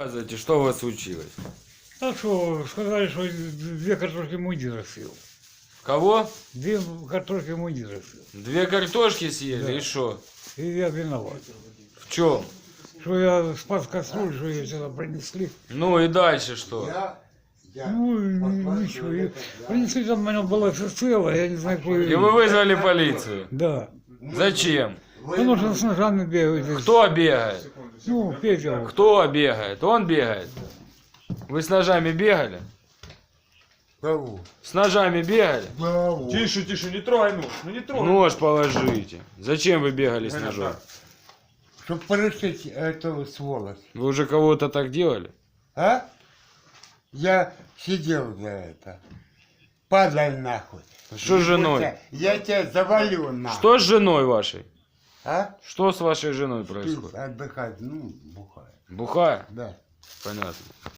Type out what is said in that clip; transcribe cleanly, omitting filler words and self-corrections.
Рассказывайте, что у вас случилось? А что, сказали, что 2 картошки мундира съел. Кого? 2 картошки мундира съел. 2 картошки съели, Да. и что? И я виноват. В чем? Что я спас кастрюлю, что ее сюда принесли. Ну и дальше что? Ну, ничего. И принесли, там у меня была все целая, я не знаю, какой... И вы вызвали полицию? Да. Зачем? Потому что с ножами бегают. здесь. Кто бегает? Ну, Петя. вот. Кто бегает? Он бегает. Вы с ножами бегали? Кого? С ножами бегали? Кого? Тише, тише, не трогай нож, ну не трогай. Нож положите. Зачем вы бегали с ножом? Чтоб порешить эту сволочь. Вы уже кого-то так делали? А? Я сидел за это. Падай нахуй. Что с женой? Я тебя завалю нахуй. Что с женой вашей? А? Что с вашей женой Ты происходит? отдыхать, ну, бухай. Бухая? Да. Понятно.